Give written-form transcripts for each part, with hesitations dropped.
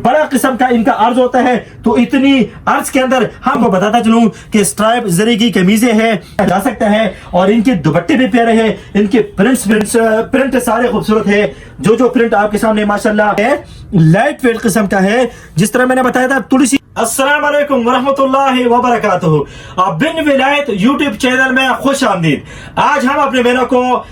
बड़ा किस्म का इनका अर्ज होता है। तो इतनी अर्ज के अंदर हमको बताता चलूं कि स्ट्राइप जरी की कमीजें हैं जा सकता है और इनके दुपट्टे भी प्यारे हैं, इनके प्रिंट सारे खूबसूरत है। जो प्रिंट आपके सामने माशाल्लाह है लाइट वेट किस्म का है, जिस तरह मैंने बताया था थोड़ी सी। अस्सलाम वालेकुम वरहमतुल्लाहि वबरकातुहू। बिन विलायत यूट्यूब चैनल में खुश आमदीद। आज हम अपने बहनों को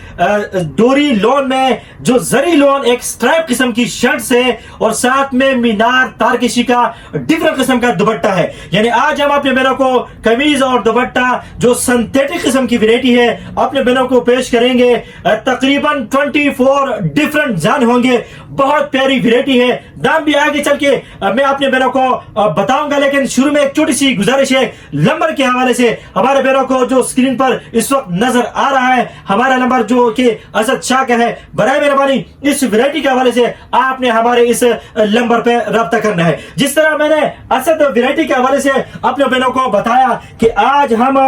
डोरी लोन में जो जरी लोन एक स्ट्राइप किस्म की शर्ट से और साथ में मीनार तारकशी का डिफरेंट किस्म का दुपट्टा है। यानी आज हम अपने बहनों को कमीज और दुपट्टा जो सिंथेटिक किस्म की वैरायटी है अपने बहनों को पेश करेंगे। तकरीबन 24 डिफरेंट जान होंगे, बहुत प्यारी वैरायटी है। दाम भी आगे चल के मैं अपने बहनों को बताऊंगा, लेकिन शुरू में एक छोटी सी गुजारिश है नंबर के हवाले से। हमारे बहनों को जो स्क्रीन पर इस वक्त नजर आ रहा है हमारा नंबर जो कि असद शाह का है, बराए मेहरबानी इस वैरायटी के हवाले से आपने हमारे इस नंबर पे रब्ता करना है। जिस तरह मैंने असद वैरायटी के हवाले से अपने बहनों को बताया कि आज हम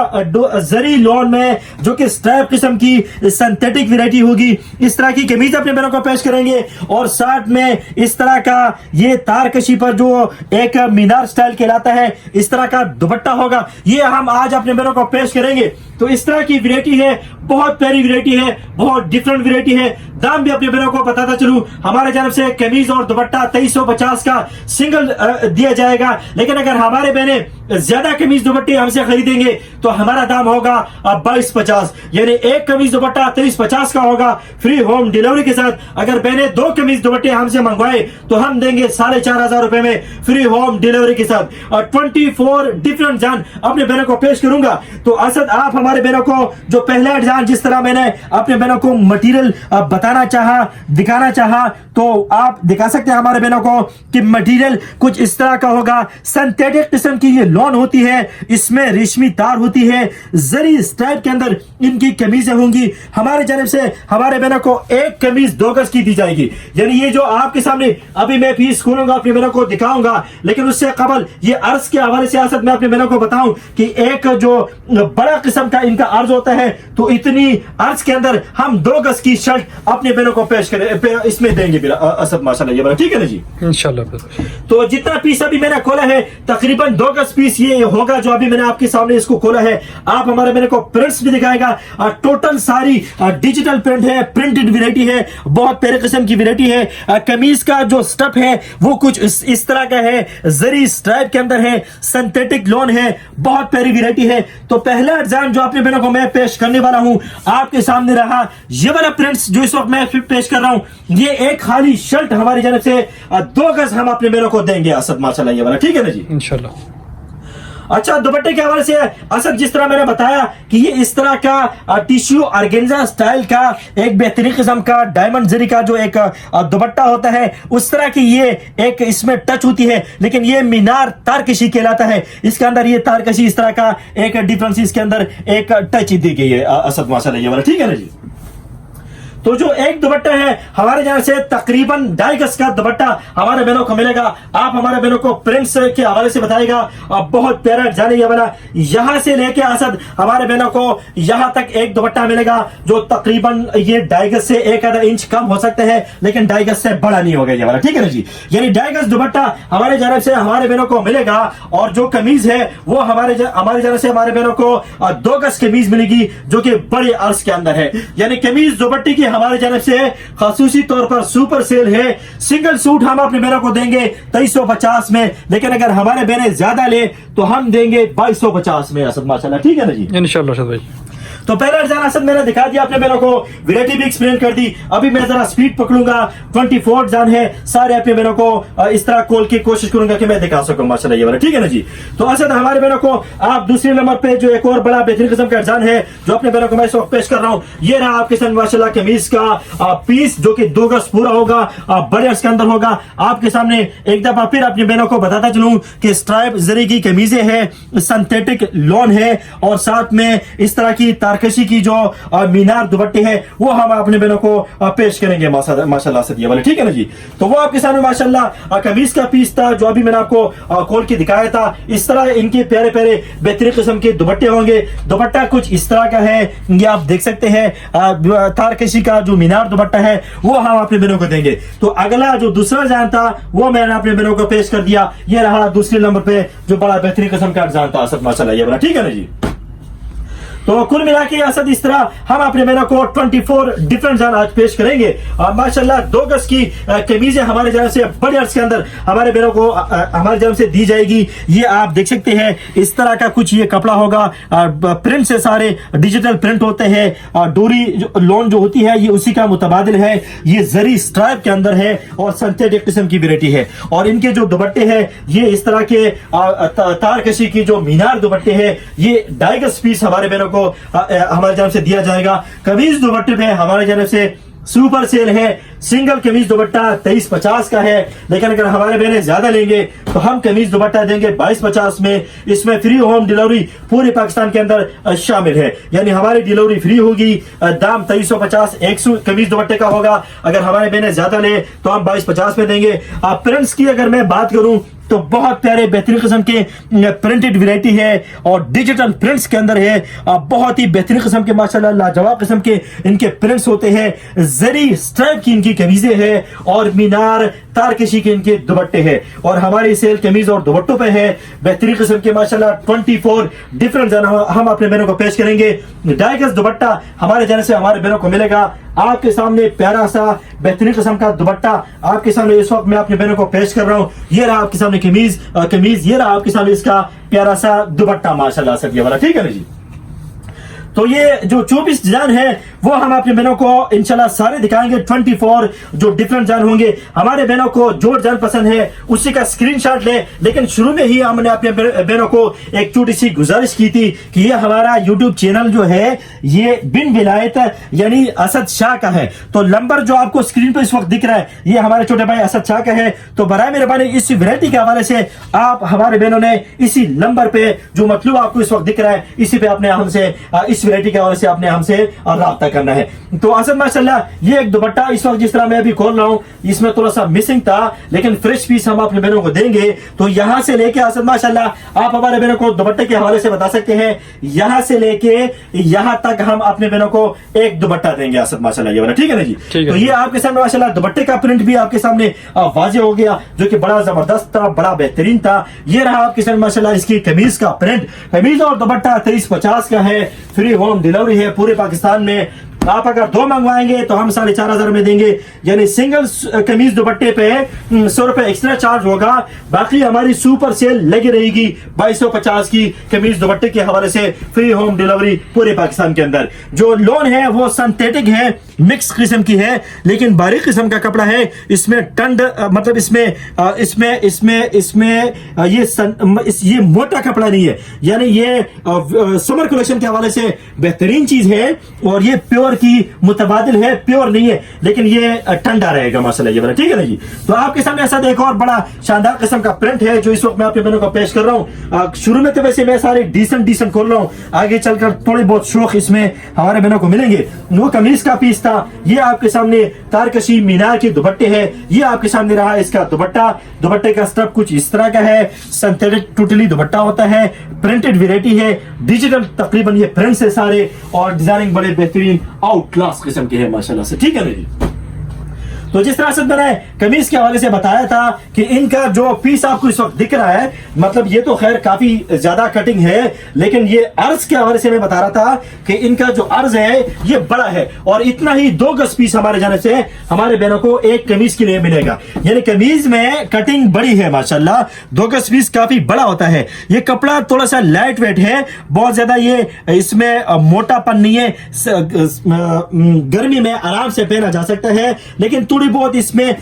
जरी लोन में जो कि स्ट्राइप किस्म की सिंथेटिक वैरायटी होगी, इस तरह की कमीज अपने बहनों को पेश करेंगे और साथ में इस तरह का ये तारकशी पर जो एक मीनार स्टाइल कहलाता है इस तरह का दुपट्टा होगा, ये हम आज अपने बहनों को पेश करेंगे। तो इस तरह की वैरायटी है, बहुत प्यारी वैरायटी है, बहुत डिफरेंट वैरायटी है। दाम भी अपने बहनों को बताता चलूं, हमारे जानब से कमीज और दुपट्टा 2350 का सिंगल दिया जाएगा। लेकिन अगर हमारे बहने ज्यादा कमीज दुपट्टे हमसे खरीदेंगे तो हमारा दाम होगा 2250, यानी एक कमीज दुपट्टा 2350 का होगा फ्री होम डिलीवरी के साथ। अगर बहने 2 कमीज दुपट्टे हमसे मंगवाए तो हम देंगे 4500 रुपए में फ्री होम डिलीवरी के साथ। और 24 डिफरेंट जान अपने बहनों को पेश करूंगा। तो असद आप हमारे बहनों को जो पहला जान जिस तरह मैंने अपने बहनों को मटेरियल बताना चाहा, दिखाना चाहा, तो आप दिखा सकते हैं हमारे बहनों को कि मटेरियल कुछ इस तरह का होगा। सिंथेटिक किस्म की ये लॉन होती है, इसमें रेशमी तार होती है, जरी स्टाइप के अंदर इनकी कमीजें होंगी। हमारे जानब से हमारे बहनों को एक कमीज 2 गज की दी जाएगी। यानी ये जो आपके सामने अभी मैं पीस खोलूंगा अपने बहनों को दिखाऊंगा, लेकिन उससे कबल ये अर्ज के हवाले से असद मैं अपने बहनों को बताऊं कि एक जो बड़ा किस्म का इनका अर्ज होता है, तो इतनी अर्ज के अंदर हम 2 गज की शर्ट अपने बहनों को पेश करें इसमें देंगे असद माशाल्लाह। ये बड़ा ठीक है ना जी, इंशाल्लाह। तो जितना पीस अभी मैंने खोला है तकरीबन 2 गज पीस ये होगा जो अभी मैंने आपके सामने इसको खोला है। आप हमारे मेरे को प्रिंट्स भी दिखाएगा, टोटल सारी डिजिटल प्रिंट है, प्रिंटेड वैरायटी है, बहुत प्यारे किस्म की वैरायटी है। कमीज का जो स्टफ है वो कुछ इस तरह का है, जरी स्ट्राइप के अंदर है, सिंथेटिक लॉन है, बहुत प्यारी वैरायटी है। तो पहला डिजाइन जो अपने बहनों को मैं पेश करने वाला हूं आपके सामने रहा, ये वाला प्रिंट्स जो इस वक्त मैं पेश कर रहा हूं, ये एक खाली शर्ट हमारी जानब से 2 गज हम अपने बहनों को देंगे असद माशाल्लाह। ये वाला ठीक है ना जी, इंशाल्लाह। अच्छा, दुपट्टे के हवाले से असद जिस तरह मैंने बताया कि ये इस तरह का टिश्यू ऑर्गेन्जा स्टाइल का एक बेहतरीन किस्म का डायमंड जरी का जो एक दुपट्टा होता है, उस तरह की ये एक इसमें टच होती है, लेकिन ये मीनार तारकशी कहलाता है। इसके अंदर ये तारकशी इस तरह का एक डिफरेंस इसके अंदर एक टच दी गई है असद माशाल्लाह। ये वाला ठीक है ना जी। तो जो एक दुपट्टा है हमारे यहाँ से तकरीबन 2.5 गज का दुपट्टा हमारे बहनों को मिलेगा। आप हमारे बहनों को प्रिंट्स के हवाले से बताएगा, बहुत प्यारा जाने ये वाला, यहाँ से लेके असद हमारे बहनों को यहाँ तक एक दुपट्टा मिलेगा जो तकरीबन ये 2.5 गज से 1 आधा इंच कम हो सकते हैं, लेकिन 2.5 गज से बड़ा नहीं होगा ये वाला ठीक है ना जी। यानी 2.5 गज दुपट्टा हमारे जानब से हमारे बहनों को मिलेगा और जो कमीज है वो हमारे जानब से हमारे बहनों को 2 गज कमीज मिलेगी जो कि बड़े अर्ज के अंदर है। यानी कमीज दुपट्टे की हमारे जानब से खासूसी तौर पर सुपर सेल है। सिंगल सूट हम अपने बहनों को देंगे 2350 में, लेकिन अगर हमारे बहने ज्यादा ले तो हम देंगे 2250 में असद माशाल्लाह ठीक है ना जी, इंशाल्लाह भाई। तो पहला डिजाइन असद मैंने दिखा दिया अपने बहनों को, वैरायटी भी एक्सप्लेन कर दी। अभी मैं जरा स्पीड पकड़ूंगा, 24 डिजाइन है, सारे अपने बहनों को इस तरह खोल के कोशिश करूंगा कि मैं दिखा सकूं माशाल्लाह ये वाला ठीक है ना जी। तो असद हमारे बहनों को आप दूसरे नंबर पे जो एक और बड़ा बेहतरीन किस्म का डिजाइन है जो अपने बहनों को मैं इस वक्त पेश कर रहा हूं, ये रहा आपके सामने माशाल्लाह कमीज का पीस जो कि 2 गज पूरा होगा, बड़े अर्ज के अंदर होगा। आपके सामने एक दफा फिर अपने बहनों को बताता चलूं कि स्ट्राइप जरी की कमीजें हैं, सिंथेटिक लॉन है और साथ में इस तरह की तार तारकशी की जो मीनार दुपट्टे है वो हम अपने बहनों को पेश करेंगे माशाल्लाह से, वाले ठीक है ना जी। तो वो आपके सामने माशाल्लाह कमीज का पीस था जो अभी मैंने आपको खोल के दिखाया था। इस तरह इनके प्यारे प्यारे बेहतरीन किस्म के दुपट्टे होंगे। दुपट्टा कुछ इस तरह का है, ये आप देख सकते हैं। तारकशी का जो मीनार दुपट्टा है वो हम अपने बहनों को देंगे। तो अगला जो दूसरा डिजाइन था वो मैंने अपने बहनों को पेश कर दिया। ये रहा दूसरे नंबर पे जो बड़ा बेहतरीन किस्म का डिजाइन था असद माशाल्लाह, ये बना ठीक है ना जी। तो कुल मिला के असद इस तरह हम अपने बहनों को 24 डिफरेंट डिजाइन आज पेश करेंगे। माशाल्लाह 2 गज की कमीजें हमारे जानब से बड़े अर्ज के अंदर हमारे बहनों को हमारे जानब से दी जाएगी। ये आप देख सकते हैं इस तरह का कुछ ये कपड़ा होगा। प्रिंट से सारे डिजिटल प्रिंट होते हैं। डोरी लोन जो होती है ये उसी का मुतबादिल है। ये जरी स्ट्राइप के अंदर है और सिंथेटिक किस्म की वैरायटी है। और इनके जो दुपट्टे हैं ये इस तरह के तारकशी की जो मीनार दुपट्टे हैं ये 2.5 गज पीस हमारे बहनों को हमारे जानब से दिया जाएगा। कमीज दुपट्टे पे हमारे जानब से सुपर सेल है। सिंगल कमीज दुपट्टा 2350 का है, लेकिन अगर हमारे बहने ज्यादा लेंगे तो हम कमीज दुपट्टा देंगे 2250 में। इसमें फ्री होम डिलीवरी पूरे पाकिस्तान के अंदर शामिल है, यानी हमारी डिलीवरी फ्री होगी। दाम 2350 100 कमीज दुपट्टे का होगा। अगर हमारे बहने ज्यादा ले तो हम 2250 में देंगे। प्रिंट्स की अगर मैं बात करूं तो बहुत प्यारे बेहतरीन किस्म के प्रिंटेड वैरायटी है और डिजिटल प्रिंट्स के अंदर है। बहुत ही बेहतरीन किस्म के माशाल्लाह लाजवाब किस्म के इनके प्रिंट्स होते हैं। जरी स्ट्राइप की इनकी कमीजें हैं और मीनार तारकशी के इनके दुपट्टे हैं। और हमारी सेल कमीज और दुपट्टों पे है बेहतरीन किस्म के माशाल्लाह 24 डिफरेंट हम अपने बहनों को पेश करेंगे। 2.5 गज दुपट्टा हमारे जाने से हमारे बहनों को मिलेगा। आपके सामने प्यारा सा बेहतरीन किस्म का दुपट्टा आपके सामने इस वक्त मैं अपने बहनों को पेश कर रहा हूँ। ये रहा आपके सामने कमीज ये रहा आपके सामने इसका प्यारा सा दुपट्टा माशाल्लाह से, ये वाला ठीक है ना जी। तो ये जो 24 डिजाइन है वो हम अपने बहनों को इंशाल्लाह सारे दिखाएंगे। 24 जो डिफरेंट डिजाइन होंगे। हमारे बहनों को जो डिजाइन पसंद है उसी का स्क्रीनशॉट ले। लेकिन शुरू में ही हमने अपने बहनों को एक छोटी सी गुजारिश की थी कि ये हमारा यूट्यूब चैनल जो है ये बिन विलायत यानी असद शाह का है। तो नंबर जो आपको स्क्रीन पर इस वक्त दिख रहा है ये हमारे छोटे भाई असद शाह का है। तो बराए मेहरबानी इस वैरायटी के हवाले से आप हमारे बहनों ने इसी नंबर पे जो मतलब आपको इस वक्त दिख रहा है इसी पे आपने हमसे इस वैरायटी के हवाले से आपने हमसे राब्ता करना है। तो असद माशाल्लाह ये एक दुपट्टा इस वक्त जिस तरह मैं अभी खोल रहा हूं इसमें थोड़ा सा मिसिंग था, लेकिन फ्रेश पीस हम अपने बहनों को देंगे। तो यहां से लेके असद माशाल्लाह आप हमारे बहनों को दुपट्टे के हवाले से बता सकते हैं। यहां से लेके यहां तक हम अपने बहनों को एक दुपट्टा देंगे असद माशाल्लाह, ये वाला ठीक है ना जी। तो ये आपके सामने माशाल्लाह दुपट्टे का प्रिंट भी आपके सामने वाज़ेह हो गया जो कि बड़ा जबरदस्त था, बड़ा बेहतरीन था। ये रहा आपके सामने माशाल्लाह इसकी कमीज का प्रिंट। कमीज और दुपट्टा 2350 का है। फ्री होम डिलीवरी है पूरे पाकिस्तान में। आप अगर 2 मंगवाएंगे तो हम 4500 में देंगे, यानी सिंगल कमीज दुपट्टे पे 100 रुपए एक्स्ट्रा चार्ज होगा। बाकी हमारी सुपर सेल लगी रहेगी 2250 की कमीज दुपट्टे के हवाले से फ्री होम डिलीवरी पूरे पाकिस्तान के अंदर। जो लोन है वो सिंथेटिक है, मिक्स किस्म की है, लेकिन बारीक किस्म का कपड़ा है। इसमें टंड मतलब इसमें ये मोटा कपड़ा नहीं है, यानी ये समर कलेक्शन के हवाले से बेहतरीन चीज है। और ये प्योर की मुतबादिल है, प्योर नहीं है, लेकिन ये ठंडा रहेगा माशाल्लाह, ये वाला ठीक है ना जी। तो आपके सामने ऐसा एक और बड़ा शानदार किस्म का प्रिंट है जो इस वक्त मैं अपने बहनों को पेश कर रहा हूँ। शुरू में तो वैसे मैं सारे डिसेंट खोल रहा हूँ, आगे चलकर थोड़े बहुत शौक इसमें हमारे बहनों को मिलेंगे। वो कमीज का पीस था, ये आपके सामने तारकशी मीनार के दुपट्टे है। ये आपके सामने रहा इसका दुपट्टा। दुपट्टे का स्टफ कुछ इस तरह का है, सिंथेटिक टोटली दुपट्टा होता है, प्रिंटेड वैरायटी है, डिजिटल तकरीबन ये प्रिंट्स है सारे, और डिजाइनिंग बड़े बेहतरीन आउट क्लास किस्म के है माशाल्लाह से, ठीक है ना जी। तो जिस तरह से मैंने कमीज के हवाले से बताया था कि इनका जो पीस आपको इस वक्त दिख रहा है, मतलब ये तो खैर काफी ज्यादा कटिंग है, लेकिन ये अर्ज के हवाले से मैं बता रहा था कि इनका जो अर्ज है ये बड़ा है। और इतना ही 2 गज पीस हमारे जाने से हमारे बहनों को एक कमीज के लिए मिलेगा, यानी कमीज में कटिंग बड़ी है माशाल्लाह। 2 गज पीस काफी बड़ा होता है। ये कपड़ा थोड़ा सा लाइट वेट है, बहुत ज्यादा ये इसमें मोटापन नहीं है, गर्मी में आराम से पहना जा सकता है, लेकिन थोड़ी बहुत इसमें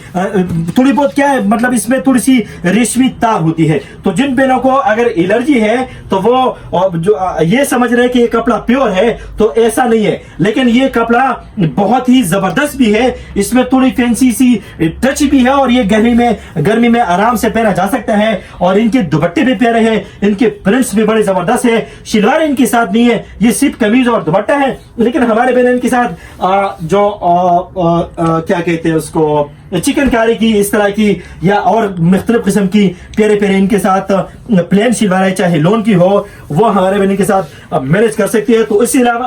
थोड़ी बहुत क्या है, मतलब इसमें थोड़ी सी रेशमी तार होती है। तो जिन बहनों को अगर एलर्जी है तो वो जो ये समझ रहे हैं कि ये कपड़ा प्योर है, तो ऐसा नहीं है। लेकिन ये कपड़ा बहुत ही जबरदस्त भी है, इसमें थोड़ी फैंसी सी टच भी है, और ये गर्मी में आराम से पहना जा सकता है। और इनके दुपट्टे भी प्यारे हैं, इनके प्रिंट्स भी बड़े जबरदस्त है। शलवार इनके साथ नहीं है, ये सिर्फ कमीज और दुपट्टा है। लेकिन हमारे बहन इनके साथ क्या कहते हैं उसको, चिकनकारी की इस तरह की या और मुख्तलिफ किस्म की प्यारे प्यारे इनके साथ प्लेन शलवार है, चाहे लोन की हो, वो हमारे बहन के साथ मैनेज कर सकती है। तो इसके अलावा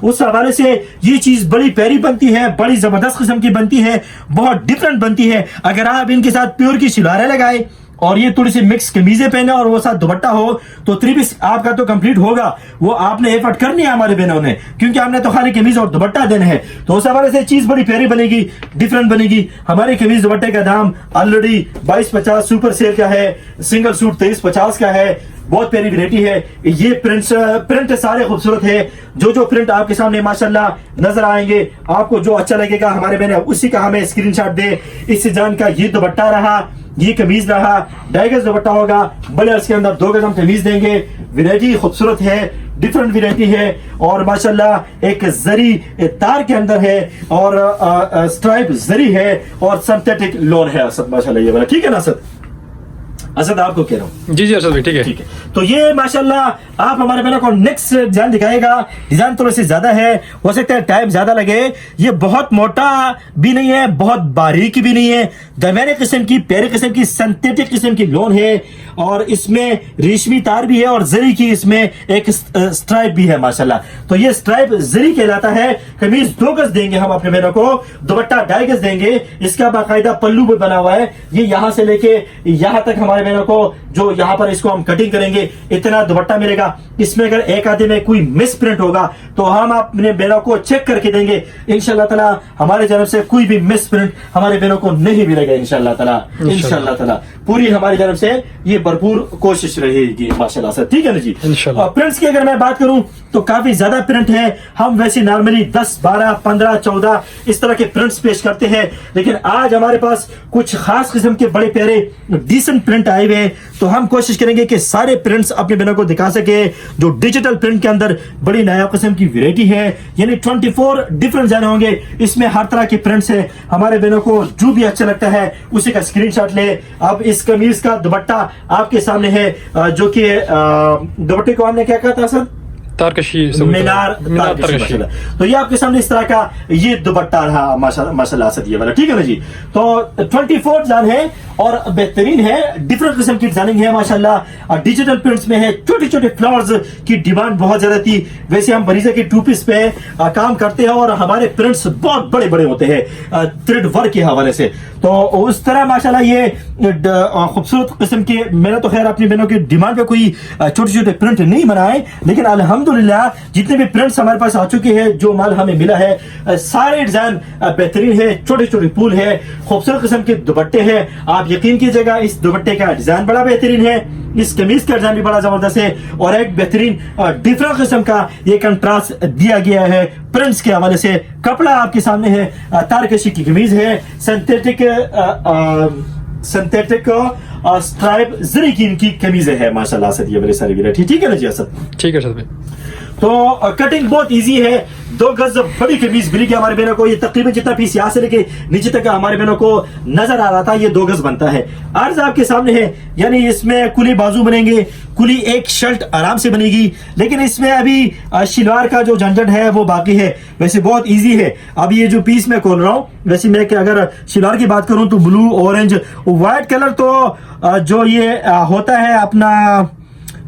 उस हवाले से ये चीज बड़ी प्यारी बनती है, बड़ी जबरदस्त किस्म की बनती है, बहुत डिफरेंट बनती है। अगर आप इनके साथ प्योर की शलवारें लगाए और ये थोड़ी सी मिक्स कमीजें पहने और वो साथ दुपट्टा हो, तो थ्री पीस आपका तो कंप्लीट होगा। वो आपने एफर्ट करनी है हमारे बहनों ने, क्योंकि हमने तो खाली कमीज और दुपट्टा देना है। तो उस हवाले से चीज बड़ी प्यारी बनेगी, डिफरेंट बनेगी। हमारे कमीज दुपट्टे का दाम ऑलरेडी 2250 सुपर सेल का है, सिंगल सूट 2350 का है। बहुत प्यारी वैरायटी है। ये प्रिंट सारे खूबसूरत है। जो प्रिंट आपके सामने माशाल्लाह नजर आएंगे, आपको जो अच्छा लगेगा हमारे बहने उसी का हमें स्क्रीनशॉट दे। इस सीजन का ये दुपट्टा रहा, ये कमीज रहा, 2.5 गज दुपट्टा होगा, बड़े अर्ज के अंदर 2 गज हम कमीज देंगे। वैरायटी खूबसूरत है, डिफरेंट वैरायटी है, और माशाल्लाह एक जरी तार के अंदर है, और स्ट्राइप जरी है, और सिंथेटिक लोन है। असद माशाल्लाह ये वाला ठीक है ना असद? असद आपको कह रहा हूँ। जी असद भाई ठीक है। तो ये माशाल्लाह आप हमारे बहनों को नेक्स्ट डिजाइन दिखाएगा। डिजाइन थोड़ी सी ज्यादा है, हो सकता है टाइम ज्यादा लगे। ये बहुत मोटा भी नहीं है, बहुत बारीक भी नहीं है, दरमियाने किस्म की प्यारे किस्म की सिंथेटिक किस्म की लोन है, और इसमें रेशमी तार भी है, और जरी की इसमें एक स्ट्राइप भी है माशाल्लाह। तो ये स्ट्राइप जरी कहलाता है। कमीज 2 गज देंगे हम अपने बहनों को, दुपट्टा 2.5 गज देंगे। इसका बाकायदा पल्लू भी बना हुआ है। ये यहां से लेके यहां तक हमारे बहनों को जो यहाँ पर इसको हम कटिंग करेंगे, इतना दुपट्टा मिलेगा। इसमें अगर एक आधे में कोई मिस प्रिंट होगा तो हम अपने बहनों को चेक करके देंगे इंशाल्लाह ताला। हमारे जानब से कोई भी मिस प्रिंट हमारे बहनों को नहीं मिलेगा इंशाल्लाह ताला। इंशाल्लाह ताला पूरी हमारी जानब से ये भरपूर कोशिश रहेगी माशाल्लाह से, ठीक है ना जी। प्रिंट्स की अगर मैं बात करूं तो काफी ज्यादा प्रिंट है। हम वैसे नॉर्मली 10, 12, 15, 14 इस तरह के प्रिंट्स पेश करते हैं, लेकिन आज हमारे पास कुछ खास किस्म के बड़े प्यारे डिसेंट प्रिंट आए हुए हैं। तो हम कोशिश करेंगे कि सारे प्रिंट्स अपने बहनों को दिखा सके। जो डिजिटल प्रिंट के अंदर बड़ी नया किस्म की वैरायटी है, यानी 24 डिफरेंट जाने होंगे। इसमें हर तरह के प्रिंट्स है। हमारे बहनों को जो भी अच्छा लगता है उसी का स्क्रीनशॉट ले। अब इस कमीज का दुपट्टा आपके सामने है, जो कि दुपट्टे को हमने क्या कहा था सर? तारकशी, मीनार तारकशी। तो ये आपके सामने इस तरह का ये दुपट्टा रहा माशाल्लाह असद ये वाला, ठीक है ना जी। तो 24 डिजाइन है और बेहतरीन है, डिफरेंट किस्म की डिजाइनिंग है माशाल्लाह। डिजिटल प्रिंट्स में है, छोटे छोटे फ्लावर्स की डिमांड बहुत ज्यादा थी। वैसे हम बरीजा के 2 पीस पे काम करते हैं और हमारे प्रिंट्स बहुत बड़े बड़े होते हैं थ्रेड वर्क के हवाले से। तो उस तरह माशाल्लाह ये खूबसूरत किस्म के, मैंने तो खैर अपनी बहनों की डिमांड पे कोई छोटे छोटे प्रिंट नहीं बनाए, लेकिन अल्हम्दुलिल्लाह जितने भी प्रिंट्स हमारे पास आ चुके हैं, जो माल हमें मिला है, सारे डिजाइन बेहतरीन है। छोटे छोटे फूल है, खूबसूरत किस्म के दुपट्टे हैं। आप यकीन कीजिएगा इस दुपट्टे का डिजाइन बड़ा बेहतरीन है, इस कमीज का डिजाइन भी बड़ा जबरदस्त है, और एक बेहतरीन डिफरेंट किस्म का ये कंट्रास्ट दिया गया है प्रिंट्स के हवाले से। कपड़ा आपके सामने है, तारकशी की कमीज है, सिंथेटिक स्ट्राइप जरी की इनकी कमीजें है माशाल्लाह से। ये बड़ी सारी वैरायटी, ठीक है ना जी असद? ठीक है सर भाई। तो कटिंग बहुत इजी है। 2 गज बड़ी कमीज मिलेगी हमारे बहनों को। ये तकरीबन जितना पीस यहाँ से लेके नीचे तक हमारे बहनों को नजर आ रहा था, ये 2 गज बनता है। अर्ज आपके सामने है, यानी इसमें कुली बाजू बनेंगे, कुली एक शर्ट आराम से बनेगी। लेकिन इसमें अभी शलवार का जो झंझट है वो बाकी है। वैसे बहुत इजी है। अब ये जो पीस मैं खोल रहा हूँ, वैसे मैं अगर शलवार की बात करूं तो ब्लू, ऑरेंज, व्हाइट कलर तो जो ये होता है अपना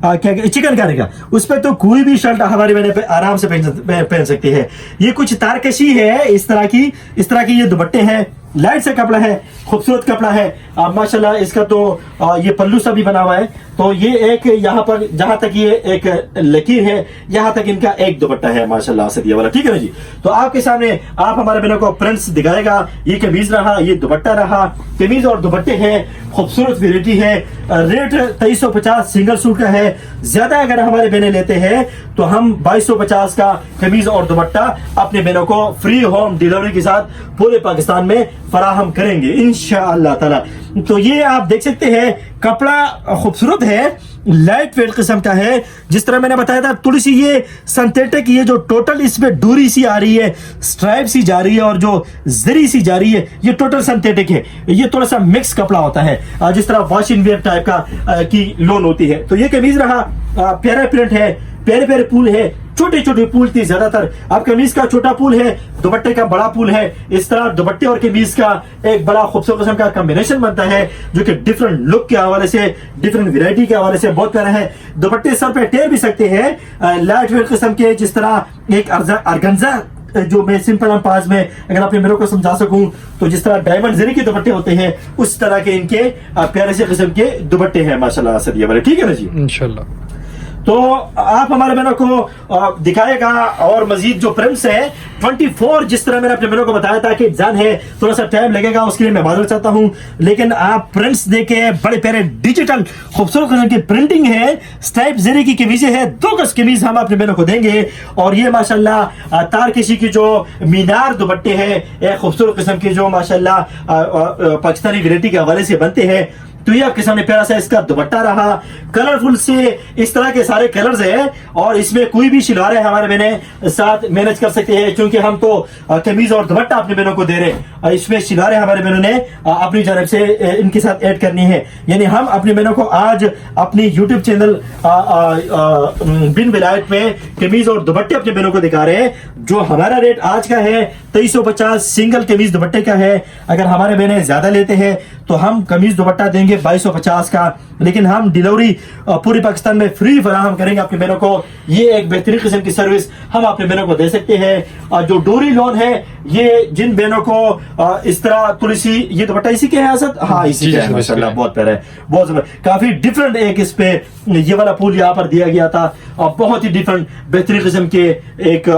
क्या चिकनकारी का, उस पर तो कोई भी शर्ट हमारे बहने पे आराम से पहन सकती है। ये कुछ तारकशी है, इस तरह की ये दुपट्टे हैं। लाइट से कपड़ा है, खूबसूरत कपड़ा है माशाल्लाह। इसका तो ये पल्लू सा भी बना हुआ है। तो ये एक यहाँ पर जहां तक ये एक लकीर है, यहाँ तक इनका एक दुपट्टा है माशाल्लाह से, ये वाला, ठीक है ना जी। तो आपके सामने आप हमारे बहनों को प्रिंट्स दिखाएगा। ये कमीज रहा, ये दुपट्टा रहा, कमीज और दुपट्टे हैं, खूबसूरत वेरायटी है। रेट 2350 सिंगल सूट का है। ज्यादा अगर हमारे बहने लेते हैं तो हम 2250 का कमीज और दुपट्टा अपने बहनों को फ्री होम डिलीवरी के साथ पूरे पाकिस्तान में फराहम करेंगे इंशाअल्लाह ताला। तो ये आप देख सकते हैं कपड़ा खूबसूरत है, लाइट वेट किस्म का है। जिस तरह मैंने बताया था थोड़ी सी ये सिंथेटिक, ये जो टोटल इसमें डोरी सी आ रही है, स्ट्राइप सी जा रही है और जो जरी सी जा रही है, ये टोटल सिंथेटिक है। ये थोड़ा सा मिक्स कपड़ा होता है, जिस तरह वॉशिंग वेयर टाइप का की लोन होती है। तो ये कमीज रहा, प्यारा प्रिंट है, प्यारे प्यारे फूल है, छोटे छोटे फूल थी ज्यादातर। अब कमीज का छोटा फूल है, दुपट्टे का बड़ा फूल है। इस तरह दुपट्टे और कमीज का एक बड़ा खूबसूरत किस्म का कॉम्बिनेशन बनता है, जो कि डिफरेंट लुक के हवाले से, डिफरेंट वैरायटी के हवाले से बहुत प्यारा है। दुपट्टे सर पे टेर भी सकते हैं, लाइट वेट किस्म के, जिस तरह एक अर्गंजा, जो मैं सिंपल अंदाज में अगर आपने मेरे को समझा सकूं तो जिस तरह डायमंड जरी के दुपट्टे होते हैं, उस तरह के इनके प्यारे से किस्म के दुपट्टे हैं माशाल्लाह असद ये वाले। ठीक है ना जी, इंशाल्लाह। तो आप हमारे बहनों को दिखाएगा और मजीद जो प्रिंट्स है 24, जिस तरह मैंने अपने बहनों को बताया था कि एग्जाम है, थोड़ा सा टाइम लगेगा, उसके लिए मैं माजूर चाहता हूं, लेकिन आप प्रिंट्स देखे, बड़े प्यारे डिजिटल खूबसूरत किस्म की प्रिंटिंग है, स्ट्राइप जरी की कमीजें है, 2 गज कमीज हम अपने बहनों को देंगे। और ये माशाल्लाह तारकशी की जो मीनार दुपट्टे हैं, एक खूबसूरत किस्म के जो माशाल्लाह पाकिस्तानी वैरायटी के हवाले से बनते हैं। तो ये आपके सामने प्यारा सा इसका दुपट्टा रहा, कलरफुल से इस तरह के सारे कलर्स हैं और इसमें कोई भी शिलारे हमारे बहने साथ मैनेज कर सकते हैं, क्योंकि हम तो कमीज और दुपट्टा अपने बहनों को दे रहे। इसमें शिलारे हमारे बहनों ने अपनी जानब से इनके साथ ऐड करनी है। यानी हम अपने बहनों को आज अपनी यूट्यूब चैनल बिन विलायत में कमीज और दुपट्टे अपने बहनों को दिखा रहे हैं। जो हमारा रेट आज का है 2350 सिंगल कमीज दुपट्टे का है। अगर हमारे बहने ज्यादा लेते हैं तो हम कमीज दुपट्टा देंगे 2250 का, लेकिन हम डिलीवरी पूरे पाकिस्तान में फ्री फराहम करेंगे अपने बहनों को। ये एक बेहतरीन किस्म की सर्विस हम अपने बहनों को दे सकते हैं। जो डोरी लोन है, ये जिन बहनों को इस तरह थोड़ी सी, ये दुपट्टा इसी के है असद? हाँ इसी के है माशाल्लाह, बहुत प्यारा है, बहुत जबरदस्त, काफी डिफरेंट एक इस पे ये वाला फूल यहाँ पर दिया गया था और बहुत ही डिफरेंट बेहतरीन किस्म के एक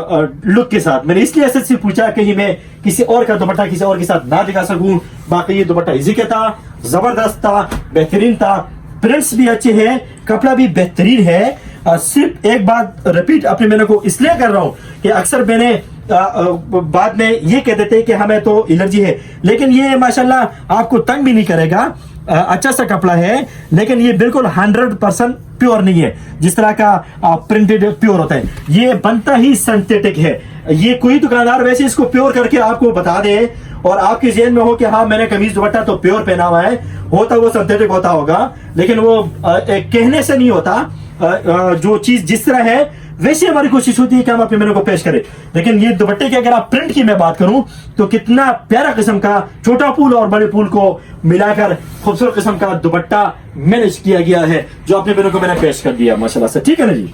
लुक के साथ। मैंने इसलिए असद से पूछा कहीं मैं किसी और का दुपट्टा किसी और के साथ ना दिखा सकूं। बाकी ये दुपट्टा इसी के था, जबरदस्त था, बेहतरीन था, प्रिंट्स भी अच्छे हैं, कपड़ा भी बेहतरीन है। सिर्फ एक बात रिपीट अपने मैंने को इसलिए कर रहा हूं कि अक्सर मैंने बाद में ये कह देते हैं कि हमें तो एलर्जी है, लेकिन ये माशाल्लाह आपको तंग भी नहीं करेगा। अच्छा सा कपड़ा है, लेकिन ये बिल्कुल 100% प्योर नहीं है, जिस तरह का प्रिंटेड प्योर होता है। ये बनता ही सिंथेटिक है। ये कोई दुकानदार वैसे इसको प्योर करके आपको बता दे और आपके जेहन में हो कि हाँ मैंने कमीज दुपट्टा तो प्योर पहना हुआ है, होता वो सिंथेटिक होता होगा, लेकिन वो कहने से नहीं होता। जो चीज जिस तरह है वैसे हमारी कोशिश होती है कि हम अपने मेनू को पेश करें। लेकिन ये दुपट्टे की अगर आप प्रिंट की मैं बात करूं तो कितना प्यारा किस्म का छोटा फूल और बड़े फूल को मिलाकर खूबसूरत किस्म का दुपट्टा मैनेज किया गया है, जो अपने मेनू को मैंने पेश कर दिया माशाल्लाह से। ठीक है ना जी?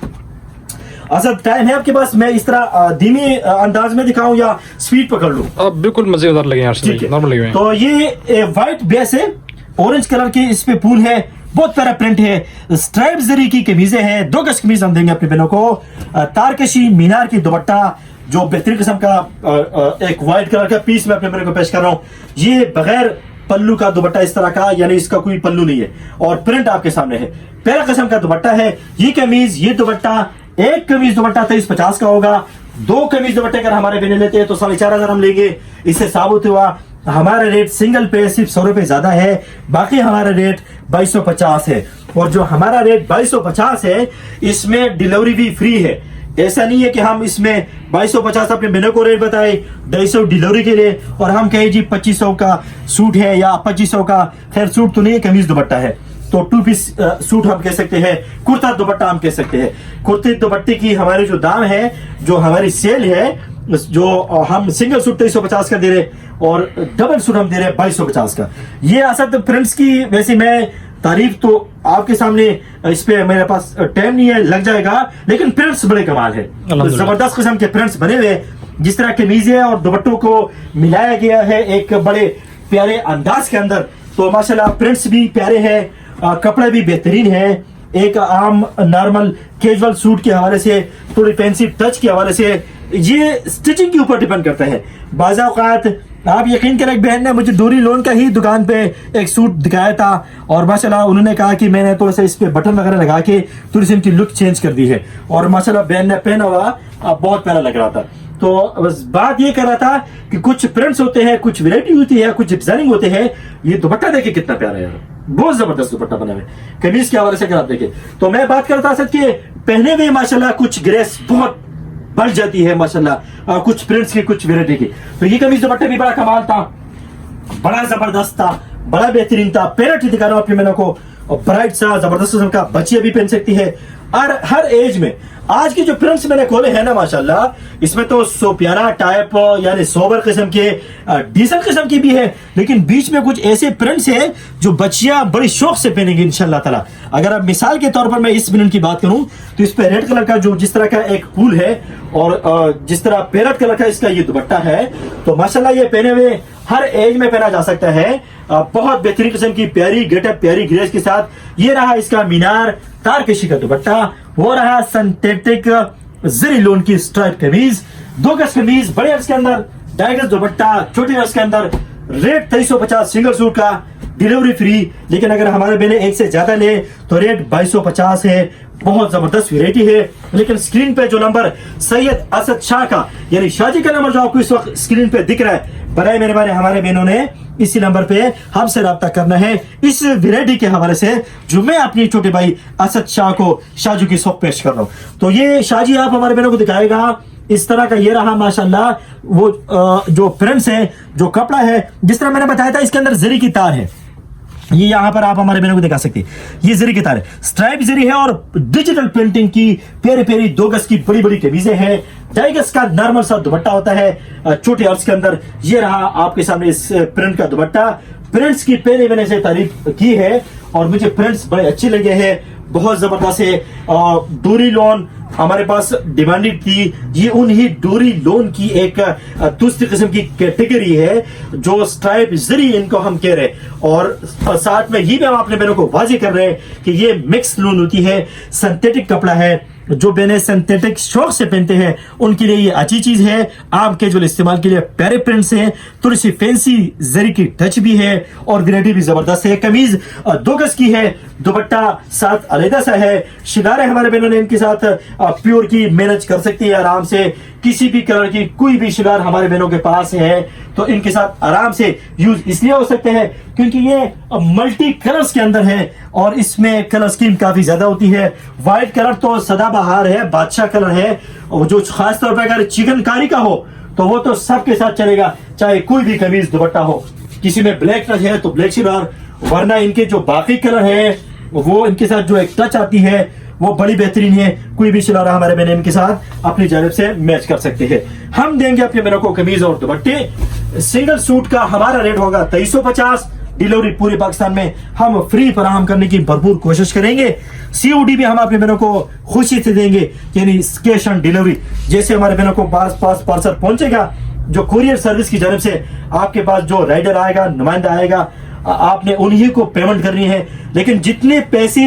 असद टाइम है आपके पास, मैं इस तरह धीमी अंदाज में दिखाऊं या स्पीड पकड़ लूं? अब बिल्कुल मजेदार लगे यार, नॉर्मल लगे। तो ये व्हाइट बेस है, ऑरेंज कलर के इस पे फूल है, बहुत प्यारा प्रिंट है, स्ट्राइप जरी की कमीजें हैं, 2 गज कमीज हम देंगे अपने बहनों को। तारकशी मीनार की दुपट्टा जो बेहतरीन किस्म का एक व्हाइट कलर का पीस मैं अपने बहनों को पेश कर रहा हूँ। ये बगैर पल्लू का दुपट्टा इस तरह का, यानी इसका कोई पल्लू नहीं है और प्रिंट आपके सामने है, प्यारा किस्म का दुपट्टा है। ये कमीज ये दुपट्टा, एक कमीज दुपट्टा 2350 का होगा। 2 कमीज दुपट्टे अगर हमारे बहने लेते हैं तो 4500 हम लेंगे। इससे साबित हुआ हमारा रेट सिंगल पे सिर्फ 100 रुपए ज्यादा है, बाकी हमारा रेट 2250 है। और जो हमारा रेट 2250 है इसमें डिलीवरी भी फ्री है। ऐसा नहीं है कि हम इसमें 2250 अपने बहनों को रेट बताए 250 डिलीवरी के लिए और हम कहें जी 2500 का सूट है या 2500 का, खैर सूट तो नहीं है, कमीज दुपट्टा है, तो 2 पीस सूट हम कह सकते हैं, कुर्ता दुपट्टा हम कह सकते हैं। कुर्ते दुपट्टे की हमारे जो दाम है, जो हमारी सेल है, जो हम सिंगल सूट 2350 का दे रहे और डबल सूट हम दे रहे हैं 2250 का। ये असद प्रिंट्स की वैसे मैं तारीफ तो आपके सामने इस पे मेरे पास टाइम नहीं है, लग जाएगा, लेकिन प्रिंट्स बड़े कमाल है, जबरदस्त किस्म के प्रिंट्स बने हुए, जिस तरह कमीजें और दुपट्टों को मिलाया गया है एक बड़े प्यारे अंदाज के अंदर। तो माशाल्लाह प्रिंट्स भी प्यारे हैं, कपड़ा भी बेहतरीन है। एक आम नॉर्मल कैजुअल सूट के हवाले से, थोड़ी फैंसी टच के हवाले से, ये स्टिचिंग के ऊपर डिपेंड करता है। बाज़ औक़ात आप यकीन करें, एक बहन ने मुझे डोरी लोन का ही दुकान पे एक सूट दिखाया था और माशाल्लाह उन्होंने कहा कि मैंने थोड़ा सा इस पे बटन वगैरह लगा के थोड़ी सी इनकी लुक चेंज कर दी है और माशाल्लाह बहन ने पहना हुआ बहुत प्यारा लग रहा था। तो बस बात ये कर रहा था कि कुछ प्रिंट्स होते हैं, कुछ वैरायटी होती है, कुछ डिजाइनिंग होते हैं। ये दुपट्टा देखिए कितना प्यारा है यार, बहुत जबरदस्त दुपट्टा बना है कमीज के हवाले से अगर आप देखें। तो मैं बात करता था कि पहने हुए माशाल्लाह कुछ ग्रेस बहुत बढ़ जाती है माशाल्लाह, कुछ प्रिंट्स की, कुछ वैरायटी की। तो ये कमीज दुपट्टा भी बड़ा कमाल था, बड़ा जबरदस्त था, बड़ा बेहतरीन था। पैरेट ही दिखा रहा हूं अपने मैंने को, और ब्राइट सा जबरदस्त किस्म का, बच्चियां भी पहन सकती है और हर एज में। आज के जो प्रिंट्स मैंने खोले हैं ना माशाल्लाह, इसमें तो सोपियाना टाइप यानी सोबर किस्म के, डीसेंट किस्म की भी है, लेकिन बीच में कुछ ऐसे प्रिंट्स हैं जो बच्चियां बड़ी शौक से पहनेंगी इंशाल्लाह ताला। अगर आप मिसाल के तौर पर मैं इस प्रिंट की बात करूं तो इस पे रेड कलर का जो जिस तरह का एक फूल है और जिस तरह पैरेट कलर का इसका ये दुपट्टा है, तो माशाल्लाह ये पहने हुए हर एज में पहना जा सकता है। बहुत बेहतरीन किस्म की प्यारी गेटअप, प्यारी ग्रेस के साथ। ये रहा इसका मीनार तारकशी का दुपट्टा, वो रहा सिंथेटिक जरी लोन की स्ट्राइप कमीज, 2 गज कमीज, बड़े अर्ज के अंदर, 2.5 गज दुपट्टा, छोटे अर्ज के अंदर। रेट 2350 सिंगल सूट का, डिलीवरी फ्री। लेकिन अगर हमारे बेने एक से ज्यादा ले तो रेट 2250 है। बहुत जबरदस्त वैरायटी है। लेकिन स्क्रीन पे जो नंबर सैयद असद शाह का यानी शाहजी का नंबर जो आपको इस वक्त स्क्रीन पे दिख रहा है, बराए मेहरबानी हमारे बहनों ने इसी नंबर पे हमसे राब्ता करना है इस वैरायटी के हवाले से जो मैं अपने छोटे भाई असद शाह को शाहजू की शॉप पेश कर रहा हूं। तो ये शाहजी आप हमारे बहनों को दिखाएगा इस तरह का। ये रहा माशाल्लाह वो जो प्रिंट्स है, जो कपड़ा है, जिस तरह मैंने बताया था इसके अंदर जरी की तार है। ये यहां पर आप हमारे बहनों को दिखा सकते हैं, ये जरी की तार है, स्ट्राइप जरी है और डिजिटल प्रिंटिंग की प्यारी प्यारी 2 गज की बड़ी बड़ी कमीजें हैं। 2.5 गज का नॉर्मल सा दुपट्टा होता है छोटे अर्ज के अंदर। ये रहा आपके सामने इस प्रिंट का दुपट्टा। प्रिंट्स की पहले मैंने से तारीफ की है और मुझे प्रिंट्स बड़े अच्छे लगे हैं, बहुत जबरदस्त है। डोरी लोन हमारे पास डिमांडेड थी, ये उन्हीं डोरी लोन की एक दूसरी किस्म की कैटेगरी है जो स्ट्राइप जरी इनको हम कह रहे हैं। और साथ में ये भी हम अपने बहनों को वाजे कर रहे हैं कि ये मिक्स लोन होती है, सिंथेटिक कपड़ा है। जो बहने सिंथेटिक शौक से पहनते हैं उनके लिए ये अच्छी चीज है। आप कैजुअल इस्तेमाल के लिए प्यारे प्रिंट्स हैं, थोड़ी सी फैंसी जरी की टच भी है और वैरायटी भी जबरदस्त है। कमीज 2 गज की है, दुपट्टा साथ अलहदा सा है। शिनारे हमारे बहनों ने इनके साथ प्योर की मैनेज कर सकती है आराम से। किसी भी कलर की कोई भी शिनार हमारे बहनों के पास है तो इनके साथ आराम से यूज इसलिए हो सकते हैं क्योंकि ये मल्टी कलर्स के अंदर है और इसमें कलर स्कीम काफी ज्यादा होती है। व्हाइट कलर तो सदाबहार है, बादशाह कलर है, और जो खास तौर पर अगर चिकनकारी का हो तो वो तो सबके साथ चलेगा, चाहे कोई भी कमीज दुपट्टा हो। किसी में ब्लैक टच है तो ब्लैक शिनार, वरना इनके जो बाकी कलर है वो इनके साथ जो एक टच आती है वो बड़ी बेहतरीन है। कोई भी शिनारा हमारे बहन के साथ अपनी जानिब से मैच कर सकते हैं। हम देंगे अपने बहनों को कमीज और दुपट्टे। सिंगल सूट का हमारा रेट होगा 2350। डिलीवरी पूरे पाकिस्तान में हम फ्री फराहम करने की भरपूर कोशिश करेंगे। COD भी हम अपने बहनों को खुशी से देंगे, यानी कैश ऑन डिलीवरी। जैसे हमारे बहनों को पास पार्सल पहुंचेगा, जो कुरियर सर्विस की जानिब से आपके पास जो राइडर आएगा, नुमाइंदा आएगा, आपने उन्हीं को पेमेंट करनी है। लेकिन जितने पैसे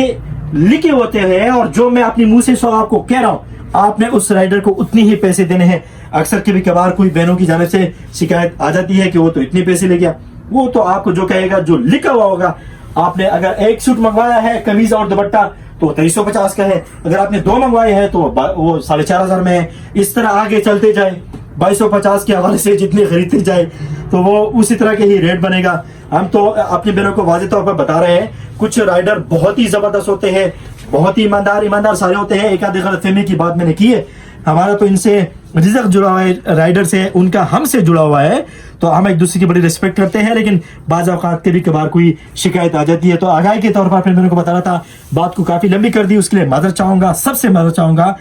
लिखे होते हैं और जो मैं अपनी मुंह से सो आपको कह रहा हूं, आपने उस राइडर को उतनी ही पैसे देने हैं। अक्सर कभी कभार कोई बहनों की जानिब से शिकायत आ जाती है कि वो तो इतने पैसे ले गया। वो तो आपको जो कहेगा, जो लिखा हुआ होगा, आपने अगर एक सूट मंगवाया है कमीज और दुपट्टा तो 2350 का है, अगर आपने 2 मंगवाए हैं तो वो 4500 में है। इस तरह आगे चलते जाए 2250 के हवाले से जितने खरीदते जाए तो वो उसी तरह के ही रेट बनेगा। हम तो अपने बहनों को वाज़ेह तौर पर बता रहे हैं, कुछ राइडर बहुत ही जबरदस्त होते हैं, बहुत ही ईमानदार सारे होते हैं। एक आधी गलतफहमी की बात मैंने की है, हमारा तो इनसे रिजक जुड़ा हुआ है, राइडर से, उनका हमसे जुड़ा हुआ है, तो हम एक दूसरे की बड़ी रिस्पेक्ट करते हैं। लेकिन बाज़ औक़ात कभी कभार कोई शिकायत आ जाती है तो आगाही के तौर पर अपने बहनों को बता रहा था। बात को काफी लंबी कर दी, उसके लिए माजर चाहूंगा, सबसे माजर चाहूंगा।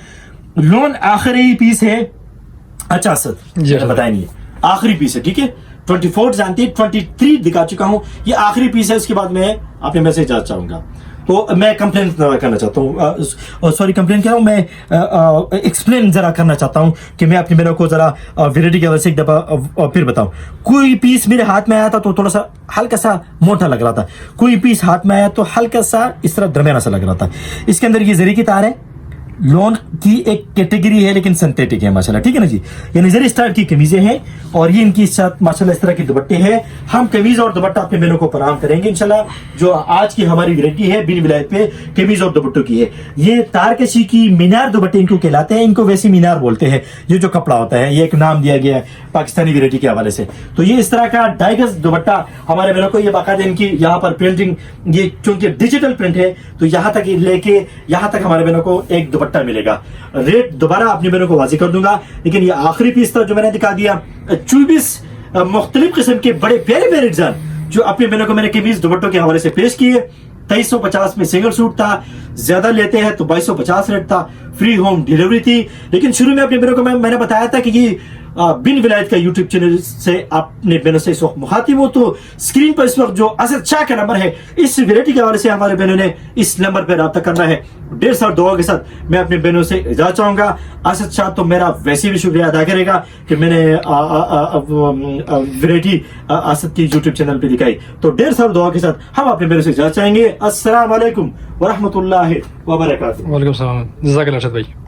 लोन आखिरी पीस है। अच्छा सर बताया नहीं है, आखिरी पीस है, ठीक है। 24 जानती है, 23 दिखा चुका हूं, ये आखिरी पीस है। उसके बाद मैं अपने मैसेज जाना चाहूंगा। तो मैं कंप्लेन करना चाहता हूँ, सॉरी कंप्लेन कर रहा हूँ, मैं एक्सप्लेन जरा करना चाहता हूँ कि मैं अपनी बहनों को जरा वैरायटी की वजह से एक दफा फिर बताऊं। कोई पीस मेरे हाथ में आया था तो थोड़ा सा हल्का सा मोटा लग रहा था, कोई पीस हाथ में आया तो हल्का सा इस तरह दरमियाना सा लग रहा था। इसके अंदर ये जरी की तार है, लोन की एक कैटेगरी है लेकिन सिंथेटिक है माशाल्लाह, ठीक है ना जी। ये नजरी स्टाइल की कमीजें हैं और ये इनकी साथ माशाल्लाह इस तरह की दुपट्टे हैं। हम कमीज और दुपट्टा अपने बहनों को फराहम करेंगे इंशाल्लाह। जो आज की हमारी वैरायटी है बिन विलायत पे कमीज और दुपट्टों की है। ये तारकशी की मीनार दुपट्टे इनको कहलाते हैं, इनको वैसे मीनार बोलते हैं। ये जो कपड़ा होता है ये एक नाम दिया गया है पाकिस्तानी वैरायटी के हवाले से। तो ये इस तरह का डाइगस दुपट्टा हमारे बहनों को, ये बाकायदा इनकी यहाँ पर प्रिंटिंग, ये चूंकि डिजिटल प्रिंट है तो यहाँ तक लेके यहाँ तक हमारे बहनों को एक दुपट्टा मिलेगा। रेट दोबारा अपनी बहनों को वाजी कर दूंगा, लेकिन ये आखिरी पीस था जो मैंने दिखा दिया। 24 मुख्तलिफ किस्म के बड़े प्यारे प्यारे डिजाइन जो अपनी बहनों को मैंने कमीज दुपट्टों के हवाले से पेश किए। 2350 में सिंगल सूट था, ज्यादा लेते हैं तो 2250 रेट था, फ्री होम डिलीवरी थी। लेकिन शुरू में अपने बहनों को मैंने बताया था कि ये बिन विलायत का यूट्यूब चैनल से अपने बहनों से इस वक्त मुखातिब हो। तो स्क्रीन पर इस वक्त जो असद शाह का नंबर है, इस वैरायटी के हवाले से हमारे बहनों ने इस नंबर पर रब्ता करना है। 150 दुआ के साथ मैं अपने बहनों से इजाजत चाहूंगा। असद शाह तो मेरा वैसे भी शुक्रिया अदा करेगा कि मैंने वैरायटी असद की यूट्यूब चैनल पर दिखाई। तो 150 दुआ के साथ हम अपने बहनों से इजाजत चाहेंगे। अस्सलाम वालेकुम व रहमतुल्लाहि व बरकातुहू। वालेकुम सलाम, जज़ाकल्लाह अरशद भाई।